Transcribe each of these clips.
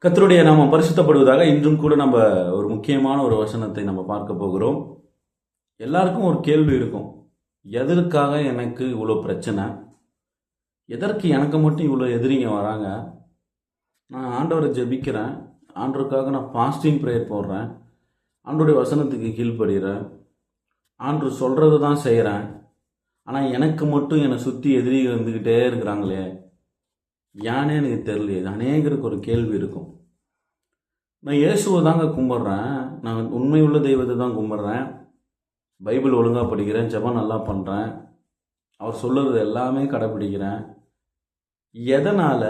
கர்த்தருடைய நாமம் பரிசுத்தப்படுவதாக. இன்றும் கூட நம்ம ஒரு முக்கியமான ஒரு வசனத்தை நம்ம பார்க்க போகிறோம். எல்லாருக்கும் ஒரு கேள்வி இருக்கும், எதற்காக எனக்கு இவ்வளோ பிரச்சனை, எதற்கு எனக்கு மட்டும் இவ்வளோ எதிரிங்க வராங்க, நான் ஆண்டவரை ஜெபிக்கிறேன், ஆண்டவருக்காக நான் ஃபாஸ்டிங் ப்ரேயர் போடுறேன், ஆண்டவருடைய வசனத்துக்கு கீழ்ப்படுகிறேன், ஆண்டவர் சொல்கிறது தான் செய்கிறேன், ஆனால் எனக்கு மட்டும் என்னை சுற்றி எதிரிகள் இருந்துக்கிட்டே இருக்கிறாங்களே, ஏன்னே எனக்கு தெரியலையே. இது அநேகருக்கு ஒரு கேள்வி இருக்கும். நான் இயேசுவை தாங்க கும்பிட்றேன், நான் உண்மை உள்ள தெய்வத்தை தான் கும்பிட்றேன், பைபிள் ஒழுங்காக படிக்கிறேன், ஜெபம் நல்லா பண்ணுறேன், அவர் சொல்லுறது எல்லாமே கடைப்பிடிக்கிறேன், எதனால்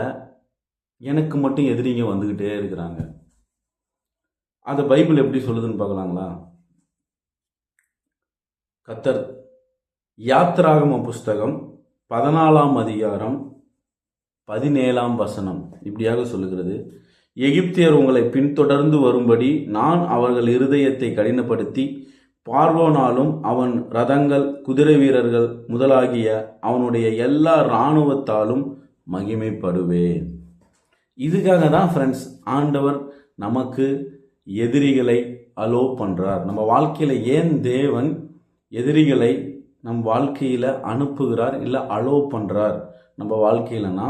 எனக்கு மட்டும் எதிரிங்க வந்துக்கிட்டே இருக்கிறாங்க? அந்த பைபிள் எப்படி சொல்லுதுன்னு பார்க்கலாங்களா? கர்த்தர் யாத்திராகம புஸ்தகம் 14ஆம் அதிகாரம் 17ஆம் வசனம் இப்படியாக சொல்லுகிறது, எகிப்தியர் உங்களை பின்தொடர்ந்து வரும்படி நான் அவர்கள் இருதயத்தை கடினப்படுத்தி பார்வோனாலும் அவன் ரதங்கள் குதிரை வீரர்கள் முதலாகிய அவனுடைய எல்லா இராணுவத்தாலும் மகிமைப்படுவேன். இதுக்காக தான் ஃப்ரெண்ட்ஸ் ஆண்டவர் நமக்கு எதிரிகளை அலோ பண்ணுறார். நம்ம வாழ்க்கையில் ஏன் தேவன் எதிரிகளை நம் வாழ்க்கையில் அனுப்புகிறார் இல்லை அலோ பண்ணுறார் நம்ம வாழ்க்கையிலனா,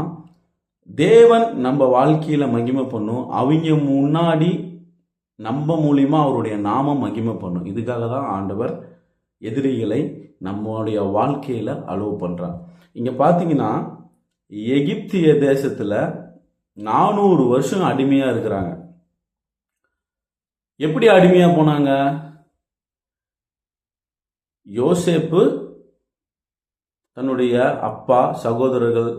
தேவன் நம்ம வாழ்க்கையில் மகிமை பண்ணும், அவங்க முன்னாடி நம்ம மூலியமா அவருடைய நாமம் மகிமை பண்ணும். இதுக்காக தான் ஆண்டவர் எதிரிகளை நம்மளுடைய வாழ்க்கையில் அலோவ் பண்ணுறார். இங்கே பார்த்தீங்கன்னா எகிப்திய தேசத்தில் 400 வருஷம் அடிமையாக இருக்கிறாங்க. எப்படி அடிமையாக போனாங்க? யோசேப்பு தன்னுடைய அப்பா சகோதரர்கள்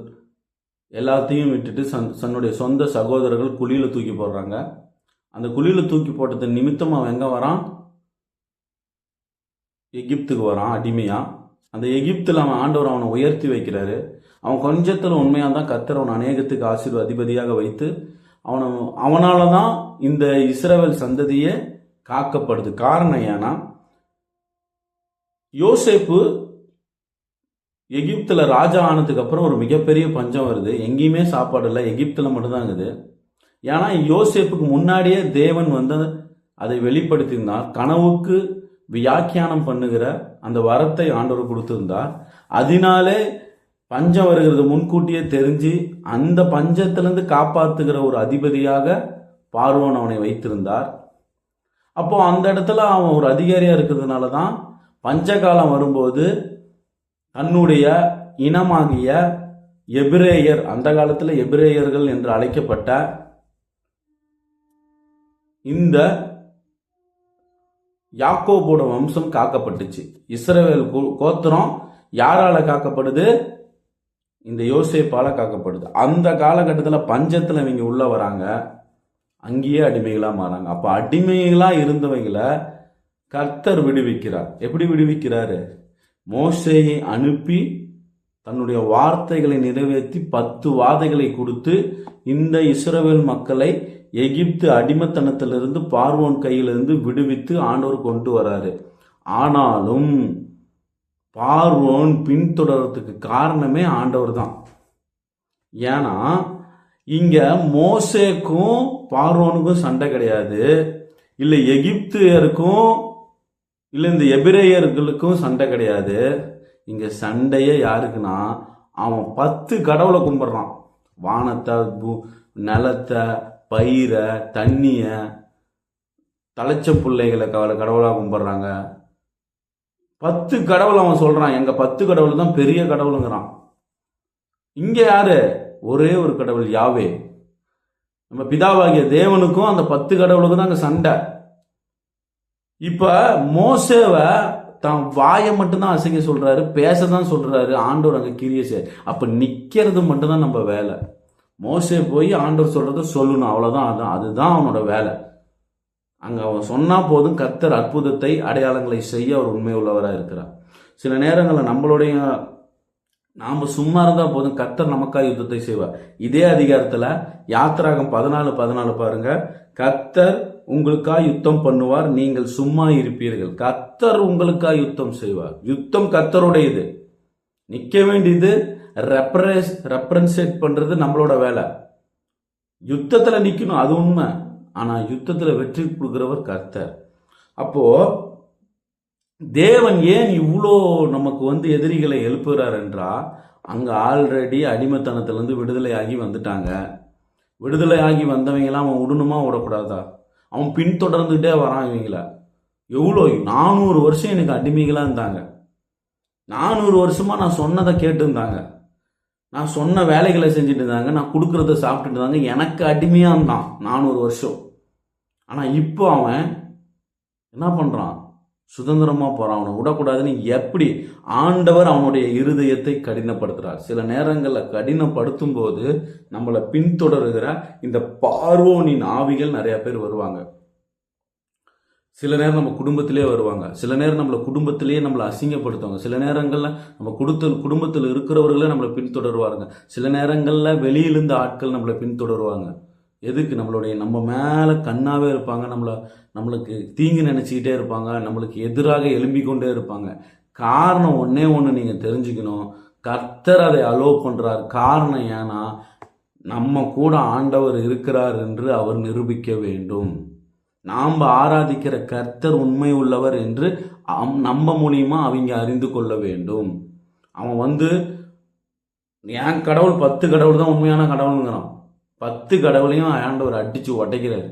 எல்லாத்தையும் விட்டுட்டு தன்னுடைய சொந்த சகோதரர்கள் குழியில் தூக்கி போடுறாங்க. அந்த குழியில் தூக்கி போட்டது நிமித்தம் அவன் எங்கே வரான்? எகிப்துக்கு வரான் அடிமையா. அந்த எகிப்தில் அவன் ஆண்டவர் அவனை உயர்த்தி வைக்கிறாரு. அவன் கொஞ்சத்தில் உண்மையாக தான் கர்த்தர் அவன் அநேகத்துக்கு அதிபதியாக வைத்து அவனால தான் இந்த இஸ்ரவேல் சந்ததியே காக்கப்படுது. காரணம் ஏன்னா, யோசேப்பு எகிப்தில் ராஜா ஆனதுக்கு அப்புறம் ஒரு மிகப்பெரிய பஞ்சம் வருது. எங்கேயுமே சாப்பாடு இல்லை, எகிப்தில் மட்டும்தான் இருக்குது. ஏன்னா யோசேப்புக்கு முன்னாடியே தேவன் அதை வெளிப்படுத்தியிருந்தார். கனவுக்கு வியாக்கியானம் பண்ணுகிற அந்த வரத்தை ஆண்டவர் கொடுத்திருந்தார். அதனாலே பஞ்சம் வருகிறது முன்கூட்டியே தெரிஞ்சு அந்த பஞ்சத்திலிருந்து காப்பாற்றுகிற ஒரு அதிபதியாக பார்வோன் அவனை வைத்திருந்தார். அப்போ அந்த இடத்துல அவன் ஒரு அதிகாரியா இருக்கிறதுனால தான் பஞ்சகாலம் வரும்போது தன்னுடைய இனமாகிய எபிரேயர், அந்த காலத்தில் எபிரேயர்கள் என்று அழைக்கப்பட்ட இந்த யாக்கோபோட வம்சம் காக்கப்பட்டுச்சு. இஸ்ரவேல் கோத்திரம் யாரால காக்கப்படுது? இந்த யோசேப்பால காக்கப்படுது. அந்த காலகட்டத்தில் பஞ்சத்தில் இவங்க உள்ள வராங்க, அங்கேயே அடிமைகளாக மாறாங்க. அப்போ அடிமைகளாக இருந்தவங்களை கர்த்தர் விடுவிக்கிறார். எப்படி விடுவிக்கிறாரு? மோசேயை அனுப்பி தன்னுடைய வார்த்தைகளை நிறைவேற்றி 10 வாதைகளை கொடுத்து இந்த இஸ்ரவேல் மக்களை எகிப்து அடிமைத்தனத்திலிருந்து பார்வோன் கையிலிருந்து விடுவித்து ஆண்டவர் கொண்டு வராரு. ஆனாலும் பார்வோன் பின்தொடர்றதுக்கு காரணமே ஆண்டவர் தான். ஏன்னா இங்க மோசேக்கும் பார்வோனுக்கும் சண்டை கிடையாது, இல்லை எகிப்தியருக்கும் இல்லை இந்த எபிரேயர்களுக்கும் சண்டை கிடையாது. இங்க சண்டையே யாருக்குன்னா, அவன் 10 கடவுளை கும்பிட்றான். வானத்தை, நிலத்தை, பயிரை, தண்ணிய, தலைச்ச பிள்ளைகளை கடவுளாக கும்பிட்றாங்க. 10 கடவுள் அவன் சொல்றான். எங்க 10 கடவுள் தான் பெரிய கடவுளுங்கிறான். இங்க யாரு? ஒரே ஒரு கடவுள், யாவே. நம்ம பிதாவாகிய தேவனுக்கும் அந்த 10 கடவுளுக்கும் தான் அங்க சண்டை. இப்ப மோசேவை தான் வாயை மட்டும்தான் அசைக்க சொல்றாரு, பேசதான் சொல்றாரு. ஆண்டவர் அங்க கிரியேஸ். அப்ப நிக்கிறது மட்டும்தான் நம்ம வேலை. மோசே போய் ஆண்டவர் சொல்றத சொல்லணும், அவ்வளவுதான். அதுதான் அவனோட வேலை. அங்க அவன் சொன்னா போதும், கர்த்தர் அற்புதத்தை அடையாளங்களை செய்ய அவர் உண்மை உள்ளவராக இருக்கிறார். சில நேரங்களில் நாம சும்மா இருந்தா போதும், கர்த்தர் நமக்காக யுத்தத்தை செய்வார். இதே அதிகாரத்துல யாத்திராகம் 14:14 பாருங்க, கர்த்தர் உங்களுக்காக யுத்தம் பண்ணுவார், நீங்கள் சும்மா இருப்பீர்கள். கர்த்தர் உங்களுக்காக யுத்தம் செய்வார். யுத்தம் கர்த்தருடையது. நிக்க வேண்டியது ரெப்ரசன்ட் பண்றது நம்மளோட வேலை. யுத்தத்துல நிக்கணும், அது உண்மை. ஆனா யுத்தத்துல வெற்றி கொடுக்கிறவர் கர்த்தர். அப்போ தேவன் ஏன் இவ்வளோ நமக்கு எதிரிகளை எழுப்புகிறார் என்றா, அங்க ஆல்ரெடி அடிமைத்தனத்திலிருந்து விடுதலை ஆகி வந்துட்டாங்க. விடுதலை ஆகி வந்தவங்களாம் அவன் விடணுமா விடக்கூடாதா? அவன் பின்தொடர்ந்துட்டே வரான் இவங்கள. எவ்வளோ 400 வருஷம் எனக்கு அடிமைகளாக இருந்தாங்க. 400 வருஷமா நான் சொன்னதை கேட்டு இருந்தாங்க, நான் சொன்ன வேலைகளை செஞ்சுட்டு இருந்தாங்க, நான் கொடுக்கறத சாப்பிட்டுட்டு இருந்தாங்க, எனக்கு அடிமையாக இருந்தான் 400 வருஷம். ஆனால் இப்போ அவன் என்ன பண்ணுறான்? சுதந்திரமா போறான். அவனை விடக்கூடாதுன்னு எப்படி ஆண்டவர் அவனுடைய இருதயத்தை கடினப்படுத்துறார். சில நேரங்களில் கடினப்படுத்தும் போது நம்மளை பின்தொடருகிற இந்த பார்வோனின் ஆவிகள் நிறைய பேர் வருவாங்க. சில நேரம் நம்ம குடும்பத்திலே வருவாங்க, சில நேரம் நம்மளை குடும்பத்திலேயே நம்மளை அசிங்கப்படுத்துவாங்க, சில நேரங்களில் நம்ம குடும்பத்தில் இருக்கிறவர்களே நம்மளை பின்தொடருவாங்க, சில நேரங்களில் வெளியிலிருந்து ஆட்கள் நம்மளை பின்தொடருவாங்க. எதுக்கு? நம்ம மேலே கண்ணாவே இருப்பாங்க, நம்மளுக்கு தீங்கு நினச்சிக்கிட்டே இருப்பாங்க, நம்மளுக்கு எதிராக எழும்பிக் கொண்டே இருப்பாங்க. காரணம் ஒன்றே ஒன்று நீங்கள் தெரிஞ்சுக்கணும், கர்த்தர் அதை அலோவ் பண்ணுறார். காரணம் ஏன்னா நம்ம கூட ஆண்டவர் இருக்கிறார் என்று அவர் நிரூபிக்க வேண்டும். நாம் ஆராதிக்கிற கர்த்தர் உண்மை உள்ளவர் என்று நம்ம மூலியமா அவங்க அறிந்து கொள்ள வேண்டும். அவன் என் கடவுள் 10 கடவுள் தான் உண்மையான கடவுளுங்கிறான். 10 கடவுளையும் ஆண்டவர் அடிச்சு உடைக்கிறாரு.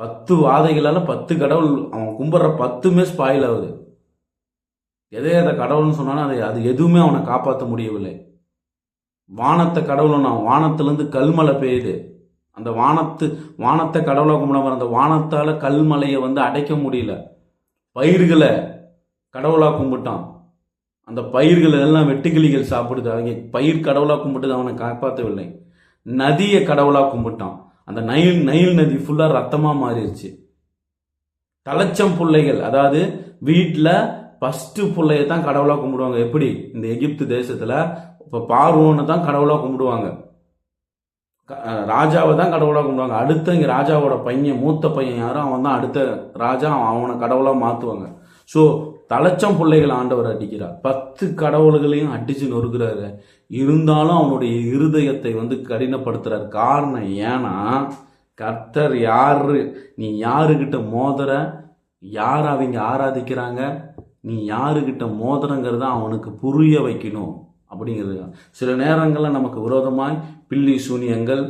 10 வாதைகளால 10 கடவுள் அவன் கும்பிட்ற 10மே ஸ்பாயில் ஆகுது. எதை கடவுள்னு சொன்னாலும் அது எதுவுமே அவனை காப்பாற்ற முடியவில்லை. வானத்தை கடவுள்னா வானத்திலிருந்து கல்மழை பெய்யுது. அந்த வானத்தை கடவுளாக கும்பிடாம அந்த வானத்தால கல்மலையை அடைக்க முடியல. பயிர்களை கடவுளாக கும்பிட்டான், அந்த பயிர்கள் எல்லாம் வெட்டுக்கிளிகள் சாப்பிடுது. அவங்க பயிர் கடவுளாக கும்பிட்டு அவனை காப்பாற்றவில்லை. நதியை கடவுளாக கும்பிட்டான், அந்த நைல் நதி ஃபுல்லா ரத்தமா மாறிடுச்சு. தலைச்சம் பிள்ளைகள், அதாவது வீட்டில் ஃபர்ஸ்ட் பிள்ளைய தான் கடவுளாக கும்பிடுவாங்க. எப்படி? இந்த எகிப்து தேசத்துல இப்ப பார்வோனை தான் கடவுளாக கும்பிடுவாங்க, ராஜாவை தான் கடவுளாக கும்பிடுவாங்க. அடுத்த இங்கே ராஜாவோட பையன், மூத்த பையன் யாரும் அவன் தான் அடுத்த ராஜா, அவனை கடவுளாக மாற்றுவாங்க. ஸோ தலைச்சம் பிள்ளைகள் ஆண்டவர் அடிக்கிறார், 10 கடவுள்களையும் அடிச்சு நொறுக்கிறாரு. இருந்தாலும் அவனுடைய இருதயத்தை கடினப்படுத்துறார். காரணம் ஏன்னா கர்த்தர் யாரு, நீ யாருக்கிட்ட மோதிர, யார் அவங்க ஆராதிக்கிறாங்க, நீ யாருக்கிட்ட மோதிரங்கிறத அவனுக்கு புரிய வைக்கணும் அப்படிங்கிறது. சில நேரங்களில் நமக்கு விரோதமாய் பில்லி சூனியங்கள்,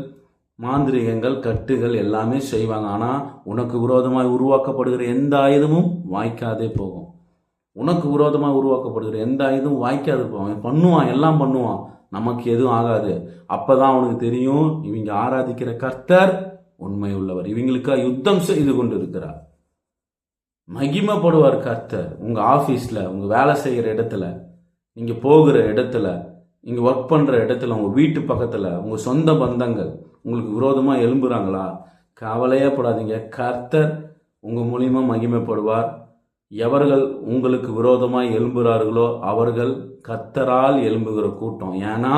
மாந்திரிகங்கள், கட்டுகள் எல்லாமே செய்வாங்க. ஆனால் உனக்கு விரோதமாய் உருவாக்கப்படுகிற எந்த ஆயுதமும் வாய்க்காதே போகும். உனக்கு விரோதமாக உருவாக்கப்படுகிற எந்த ஆயுதமும் வாய்க்காது போவான், பண்ணுவான், எல்லாம் பண்ணுவான், நமக்கு எதுவும் ஆகாது. அப்பதான் அவனுக்கு தெரியும் இவங்க ஆராதிக்கிற கர்த்தர் உண்மை உள்ளவர், இவங்களுக்காக யுத்தம் செய்து கொண்டு இருக்கிறார். மகிமைப்படுவார் கர்த்தர். உங்க ஆபீஸ்ல, உங்க வேலை செய்கிற இடத்துல, நீங்க போகிற இடத்துல, நீங்க ஒர்க் பண்ற இடத்துல, உங்க வீட்டு பக்கத்துல, உங்க சொந்த பந்தங்கள் உங்களுக்கு விரோதமா எழும்புறாங்களா? கவலையே படாதீங்க, கர்த்தர் உங்க மூலியமா மகிமைப்படுவார். எவர்கள் உங்களுக்கு விரோதமாய் எழும்புகிறார்களோ அவர்கள் கர்த்தரால் எழும்புகிற கூட்டம். ஏன்னா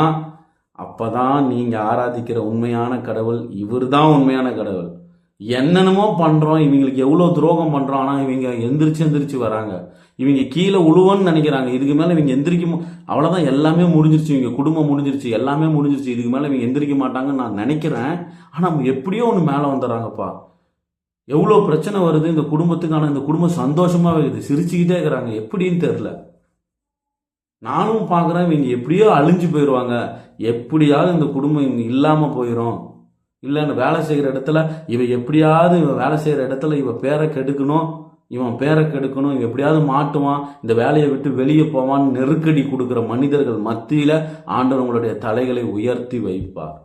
அப்பதான் நீங்க ஆராதிக்கிற உண்மையான கடவுள் இவர் தான் உண்மையான கடவுள். என்னென்னமோ பண்றோம், இவங்களுக்கு எவ்வளவு துரோகம் பண்றோம், ஆனா இவங்க எந்திரிச்சு வராங்க. இவங்க கீழே உழுவன்னு நினைக்கிறாங்க, இதுக்கு மேல இவங்க எந்திரிக்க அவ்வளவுதான், எல்லாமே முடிஞ்சிருச்சு, இவங்க குடும்பம் முடிஞ்சிருச்சு, எல்லாமே முடிஞ்சிருச்சு, இதுக்கு மேல இவங்க எந்திரிக்க மாட்டாங்கன்னு நான் நினைக்கிறேன். ஆனா எப்படியோ ஒன்று மேல வந்துடுறாங்கப்பா. எவ்வளோ பிரச்சனை வருது இந்த குடும்பத்துக்கு, ஆனால் இந்த குடும்பம் சந்தோஷமா இருக்குது, சிரிச்சுக்கிட்டே இருக்கிறாங்க. எப்படின்னு தெரியல. நானும் பார்க்குறேன், இவங்க எப்படியோ அழிஞ்சு போயிடுவாங்க, எப்படியாவது இந்த குடும்பம் இவங்க இல்லாமல் போயிடும். இல்லைன்னு வேலை செய்கிற இடத்துல எப்படியாவது இவன் வேலை செய்கிற இடத்துல இவன் பேரை கெடுக்கணும், இவன் எப்படியாவது மாட்டுவான், இந்த வேலையை விட்டு வெளியே போவான்னு நெருக்கடி கொடுக்குற மனிதர்கள் மத்தியில் ஆண்டவர் உங்களுடைய தலைகளை உயர்த்தி வைப்பார்.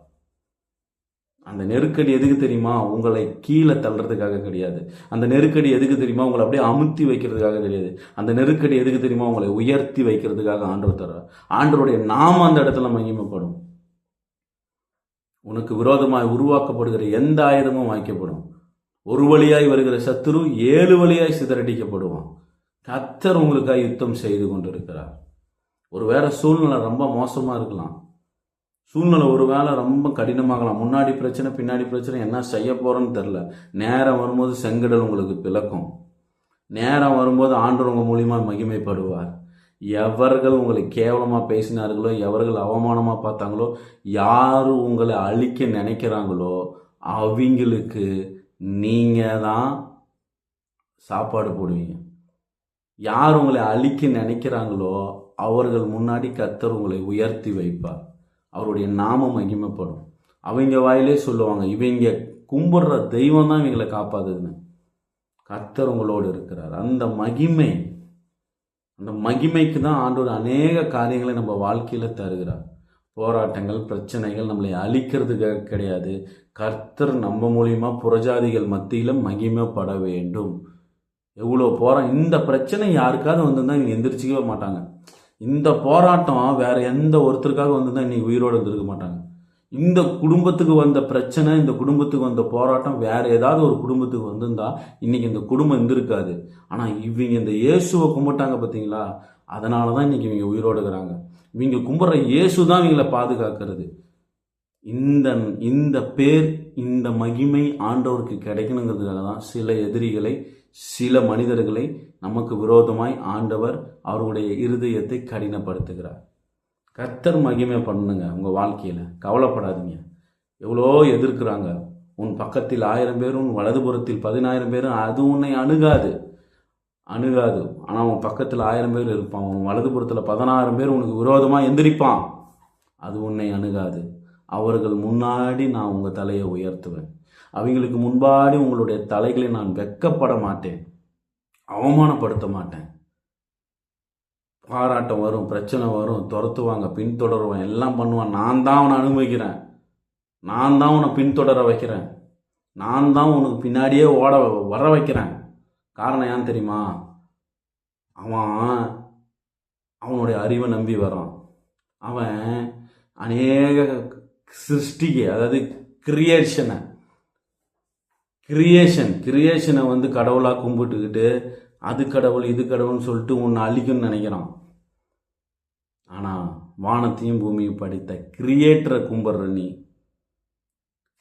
அந்த நெருக்கடி எதுக்கு தெரியுமா? உங்களை கீழே தள்ளுறதுக்காக கிடையாது. அந்த நெருக்கடி எதுக்கு தெரியுமா? உங்களை அப்படியே அமுத்தி வைக்கிறதுக்காக கிடையாது. அந்த நெருக்கடி எதுக்கு தெரியுமா? உங்களை உயர்த்தி வைக்கிறதுக்காக ஆண்டவர் தர்றார். ஆண்டவருடைய நாம அந்த இடத்துல மகிமைப்படும். உனக்கு விரோதமாய் உருவாக்கப்படுகிற எந்த ஆயுதமும் வாய்க்கப்படும். ஒரு வழியாய் வருகிற சத்துரு 7 வழியாய் சிதறடிக்கப்படுவான். கர்த்தர் உங்களுக்காக யுத்தம் செய்து கொண்டிருக்கிறார். ஒருவேளை சூழ்நிலை ரொம்ப மோசமா இருக்கலாம், சூழ்நிலை ஒரு வேளை ரொம்ப கடினமாகலாம், முன்னாடி பிரச்சனை பின்னாடி பிரச்சனை, என்ன செய்ய போறோன்னு தெரில. நேரம் வரும்போது செங்கடல் உங்களுக்கு பிளக்கும். நேரம் வரும்போது ஆண்டவர் உங்க மூலியமா மகிமைப்படுவார். எவர்கள் உங்களை கேவலமாக பேசினார்களோ, எவர்கள் அவமானமாக பார்த்தாங்களோ, யார் உங்களை அழிக்க நினைக்கிறாங்களோ அவங்களுக்கு நீங்கள் தான் சாப்பாடு போடுவீங்க. யார் உங்களை அழிக்க நினைக்கிறாங்களோ அவர்கள் முன்னாடி கர்த்தர் உங்களை உயர்த்தி வைப்பார். அவருடைய நாமம் மகிமைப்படும். அவங்க வாயிலே சொல்லுவாங்க, இவங்க கும்பிடுற தெய்வம் தான் இவங்களை காப்பாதுன்னு. கர்த்தர் உங்களோடு இருக்கிறார். அந்த மகிமைக்கு தான் ஆண்டவர் அநேக காரியங்களை நம்ம வாழ்க்கையில் தருகிறார். போராட்டங்கள், பிரச்சனைகள் நம்மளை அழிக்கிறதுக்காக கிடையாது. கர்த்தர் நம்ம மூலியமா புறஜாதிகள் மத்தியில் மகிமைப்பட வேண்டும். எவ்வளோ இந்த பிரச்சனை யாருக்காவது வந்திருந்தா இவங்க எந்திரிச்சிக்கவே மாட்டாங்க. இந்த போராட்டம் வேற எந்த ஒருத்தருக்காக வந்திருந்தா இன்னைக்கு உயிரோடு இருந்திருக்க மாட்டாங்க. இந்த குடும்பத்துக்கு வந்த பிரச்சனை, இந்த குடும்பத்துக்கு வந்த போராட்டம் வேற ஏதாவது ஒரு குடும்பத்துக்கு வந்திருந்தா இன்னைக்கு இந்த குடும்பம் இருந்திருக்காது. ஆனால் இவங்க இந்த இயேசுவை கும்பிட்டாங்க பார்த்தீங்களா, அதனால தான் இன்னைக்கு இவங்க உயிரோடு இருக்கிறாங்க. இவங்க கும்பிட்ற இயேசு தான் இவங்களை பாதுகாக்கிறது. இந்த பேர், இந்த மகிமை ஆண்டவருக்கு கிடைக்கணுங்கிறதுக்காக தான் சில எதிரிகளை, சில மனிதர்களை நமக்கு விரோதமாய் ஆண்டவர் அவருடைய இருதயத்தை கடினப்படுத்துகிறார். கர்த்தர் மகிமை பண்ணுங்க உங்கள் வாழ்க்கையில். கவலைப்படாதீங்க. எவ்வளோ எதிர்க்கிறாங்க. உன் பக்கத்தில் 1000 பேரும், உன் வலதுபுறத்தில் 10,000 பேரும், அது உன்னை அணுகாது. ஆனால் உன் பக்கத்தில் 1000 பேர் இருப்பான், உன் வலதுபுறத்தில் 16 பேர் உனக்கு விரோதமாக எந்திரிப்பான். அது உன்னை அணுகாது. அவர்கள் முன்னாடி நான் உங்கள் தலையை உயர்த்துவேன். அவங்களுக்கு முன்பாடி உங்களுடைய தலைகளை நான் வெட்கப்பட மாட்டேன், அவமானப்படுத்த மாட்டேன். பாராட்டம் வரும், பிரச்சனை வரும், துரத்துவாங்க, பின்தொடருவான், எல்லாம் பண்ணுவான். நான் தான் அவனை அனுமதிக்கிறேன், நான் தான் உன்னை பின்தொடர வைக்கிறேன், நான் தான் உனக்கு பின்னாடியே வர வைக்கிறேன். காரணம் ஏன் தெரியுமா? அவனுடைய அறிவை நம்பி வரான். அவன் அநேக சிருஷ்டிகை, அதாவது கிரியேஷனை வந்து கடவுளாக கும்பிட்டுக்கிட்டு அது கடவுள் இது கடவுள்னு சொல்லிட்டு உன்னை அழிக்கும்னு நினைக்கிறான். ஆனால் வானத்தையும் பூமியும் படைத்த கிரியேட்டரை கும்பிட்ற நீ,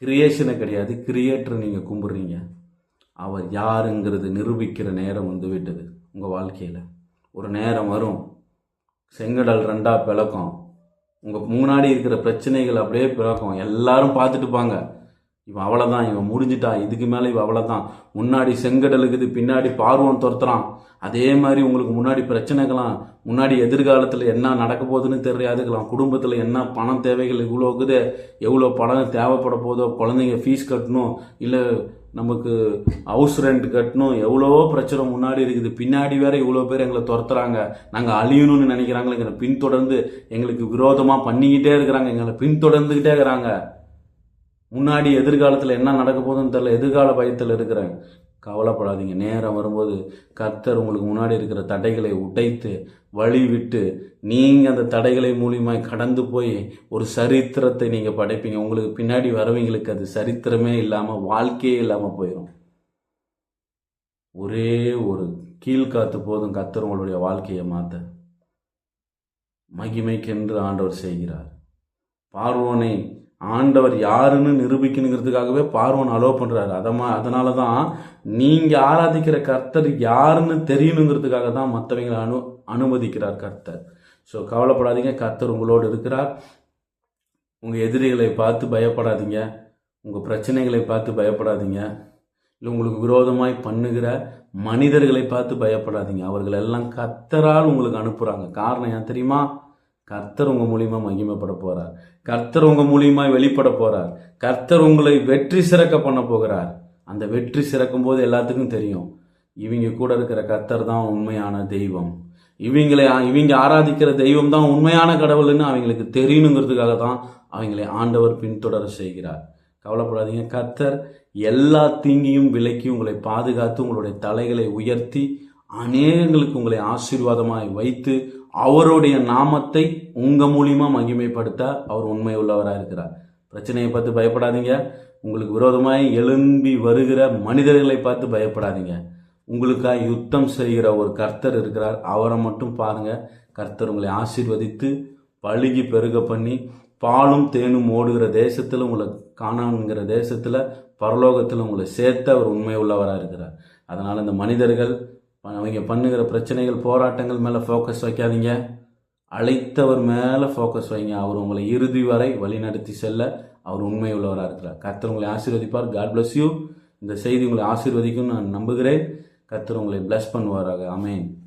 கிரியேஷனை கிடையாது, கிரியேட்டரை நீங்கள் கும்பிட்றீங்க. அவர் யாருங்கிறது நிரூபிக்கிற நேரம் வந்து விட்டது. உங்கள் வாழ்க்கையில் ஒரு நேரம் வரும், செங்கடல் 2 பிளக்கும், உங்கள் முன்னாடி இருக்கிற பிரச்சனைகள் அப்படியே பிறக்கும். எல்லாரும் பார்த்துட்டு பாங்க, இவன் அவ்வளோதான், இவன் முடிஞ்சிட்டான், இதுக்கு மேலே இவன் அவ்வளோதான். முன்னாடி செங்கடலுக்குது, பின்னாடி பார்வோன் துரத்துறான். அதே மாதிரி உங்களுக்கு முன்னாடி பிரச்சனைகளாம், முன்னாடி எதிர்காலத்தில் என்ன நடக்க போகுதுன்னு தெரியாதுக்கலாம். குடும்பத்தில் என்ன பணம் தேவைகள் இவ்வளோ இருக்குது, எவ்வளோ பணம் தேவைப்பட போதோ, குழந்தைங்க ஃபீஸ் கட்டணும், இல்லை நமக்கு ஹவுஸ் ரெண்ட் கட்டணும், எவ்வளவோ பிரச்சனை முன்னாடி இருக்குது. பின்னாடி வேற இவ்வளோ பேர் எங்களை துரத்துறாங்க, நாங்கள் அழியணும்னு நினைக்கிறாங்களே, எங்களை பின்தொடர்ந்து எங்களுக்கு விரோதமாக பண்ணிக்கிட்டே இருக்கிறாங்க, எங்களை பின்தொடர்ந்துக்கிட்டே இருக்கிறாங்க. முன்னாடி எதிர்காலத்தில் என்ன நடக்க போகுதுன்னு தெரியல, எதிர்கால பயத்தில் இருக்கிறேன். கவலைப்படாதீங்க. நேரம் வரும்போது கர்த்தர் உங்களுக்கு முன்னாடி இருக்கிற தடைகளை உடைத்து வழி விட்டு நீங்கள் அந்த தடைகளை மூலியமாய் கடந்து போய் ஒரு சரித்திரத்தை நீங்கள் படைப்பீங்க. உங்களுக்கு பின்னாடி வரவங்களுக்கு அது சரித்திரமே இல்லாமல், வாழ்க்கையே இல்லாமல் போயிடும். ஒரே ஒரு கீழ்காத்து போதும் கர்த்தர் உங்களுடைய வாழ்க்கையை மாற்ற. மகிமைக்கென்று ஆண்டவர் செய்கிறார். பார்வோனை ஆண்டவர் யாருன்னு நிரூபிக்கணுங்கிறதுக்காகவே பார்வோன் அலோ பண்ணுறாரு. அதனால தான் நீங்கள் ஆராதிக்கிற கர்த்தர் யாருன்னு தெரியணுங்கிறதுக்காக தான் மற்றவங்களை அனுமதிக்கிறார் கர்த்தர். ஸோ கவலைப்படாதீங்க, கர்த்தர் உங்களோடு இருக்கிறார். உங்கள் எதிரிகளை பார்த்து பயப்படாதீங்க, உங்கள் பிரச்சனைகளை பார்த்து பயப்படாதீங்க, இல்லை உங்களுக்கு விரோதமாய் பண்ணுகிற மனிதர்களை பார்த்து பயப்படாதீங்க. அவர்கள் எல்லாம் கர்த்தரால் உங்களுக்கு அனுப்புகிறாங்க. காரணம் ஏன் தெரியுமா? கர்த்தர் உங்கள் மூலியமாக மகிமைப்பட போகிறார். கர்த்தர் உங்கள் மூலியமாக வெளிப்பட போகிறார். கர்த்தர் உங்களை வெற்றி சிறக்க பண்ண போகிறார். அந்த வெற்றி சிறக்கும் போது எல்லாத்துக்கும் தெரியும், இவங்க கூட இருக்கிற கர்த்தர் தான் உண்மையான தெய்வம், இவங்க ஆராதிக்கிற தெய்வம் தான் உண்மையான கடவுள்னு அவங்களுக்கு தெரியணுங்கிறதுக்காக தான் அவங்களை ஆண்டவர் பின்தொடர செய்கிறார். கவலைப்படாதீங்க. கர்த்தர் எல்லா தீங்கியும் விலக்கி உங்களை பாதுகாத்து உங்களுடைய தலைகளை உயர்த்தி அநேகங்களுக்கு உங்களை ஆசீர்வாதமாய் வைத்து அவருடைய நாமத்தை உங்கள் மூலியமாக மகிமைப்படுத்த அவர் உண்மை உள்ளவராக இருக்கிறார். பிரச்சனையை பார்த்து பயப்படாதீங்க. உங்களுக்கு விரோதமாய் எழும்பி வருகிற மனிதர்களை பார்த்து பயப்படாதீங்க. உங்களுக்காக யுத்தம் செய்கிற ஒரு கர்த்தர் இருக்கிறார், அவரை மட்டும் பாருங்க. கர்த்தர் உங்களை ஆசீர்வதித்து பழுகி பெருக பண்ணி பாலும் தேனும் ஓடுகிற தேசத்தில், உங்களை காணான்கிற தேசத்தில், பரலோகத்தில் உங்களை சேர்த்து அவர் உண்மை உள்ளவராக இருக்கிறார். அதனால் இந்த மனிதர்கள் அவங்க பண்ணுகிற பிரச்சனைகள் போராட்டங்கள் மேலே ஃபோக்கஸ் வைக்காதீங்க. அழைத்தவர் மேலே ஃபோக்கஸ் வைங்க. அவர் உங்களை இறுதி வரை வழிநடத்தி செல்ல அவர் உண்மை உள்ளவராக இருக்கிறார். கர்த்தர் உங்களை ஆசீர்வதிப்பார். God bless you. இந்த செய்தி உங்களை ஆசீர்வதிக்கும் நான் நம்புகிறேன். கர்த்தர் உங்களை bless பண்ணுவாராக. ஆமென்.